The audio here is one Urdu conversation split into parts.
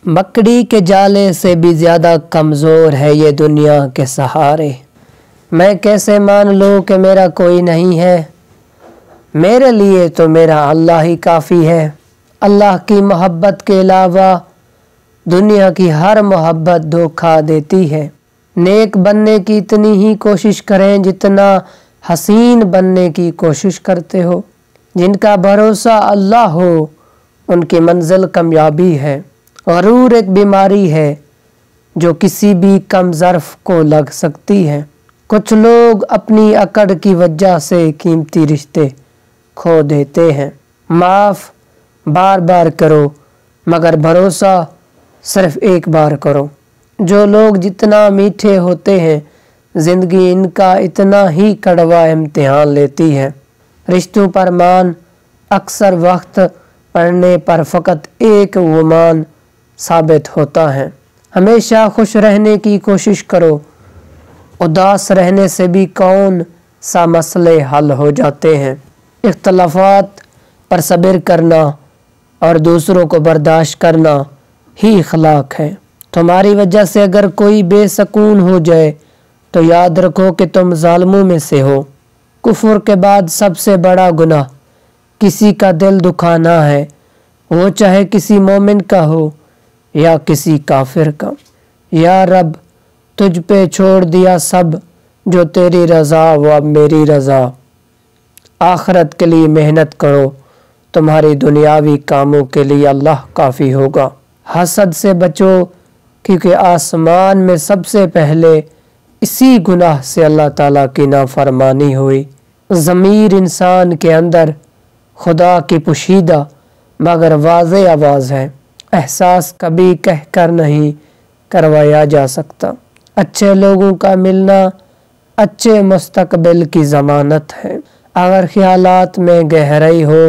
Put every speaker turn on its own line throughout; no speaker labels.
مکڑی کے جالے سے بھی زیادہ کمزور ہے یہ دنیا کے سہارے۔ میں کیسے مان لوں کہ میرا کوئی نہیں ہے؟ میرے لیے تو میرا اللہ ہی کافی ہے۔ اللہ کی محبت کے علاوہ دنیا کی ہر محبت دھوکہ دیتی ہے۔ نیک بننے کی اتنی ہی کوشش کریں جتنا حسین بننے کی کوشش کرتے ہو۔ جن کا بھروسہ اللہ ہو ان کی منزل کامیابی ہے۔ غرور ایک بیماری ہے جو کسی بھی کم ظرف کو لگ سکتی ہے۔ کچھ لوگ اپنی اکڑ کی وجہ سے قیمتی رشتے کھو دیتے ہیں۔ معاف بار بار کرو مگر بھروسہ صرف ایک بار کرو۔ جو لوگ جتنا میٹھے ہوتے ہیں زندگی ان کا اتنا ہی کڑوا امتحان لیتی ہے۔ رشتوں پر مان اکثر وقت پڑنے پر فقط ایک گمان ثابت ہوتا ہے۔ ہمیشہ خوش رہنے کی کوشش کرو، اداس رہنے سے بھی کون سا مسئلے حل ہو جاتے ہیں۔ اختلافات پر صبر کرنا اور دوسروں کو برداشت کرنا ہی اخلاق ہے۔ تمہاری وجہ سے اگر کوئی بے سکون ہو جائے تو یاد رکھو کہ تم ظالموں میں سے ہو۔ کفر کے بعد سب سے بڑا گناہ کسی کا دل دکھانا ہے، وہ چاہے کسی مومن کا ہو یا کسی کافر کا۔ یا رب تجھ پہ چھوڑ دیا سب، جو تیری رضا وہ اب میری رضا۔ آخرت کے لیے محنت کرو، تمہاری دنیاوی کاموں کے لیے اللہ کافی ہوگا۔ حسد سے بچو کیونکہ آسمان میں سب سے پہلے اسی گناہ سے اللہ تعالیٰ کی نافرمانی ہوئی۔ ضمیر انسان کے اندر خدا کی پوشیدہ مگر واضح آواز ہے، احساس کبھی کہہ کر نہیں کروایا جا سکتا۔ اچھے لوگوں کا ملنا اچھے مستقبل کی ضمانت ہے۔ اگر خیالات میں گہرائی ہو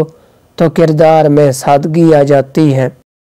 تو کردار میں سادگی آ جاتی ہے۔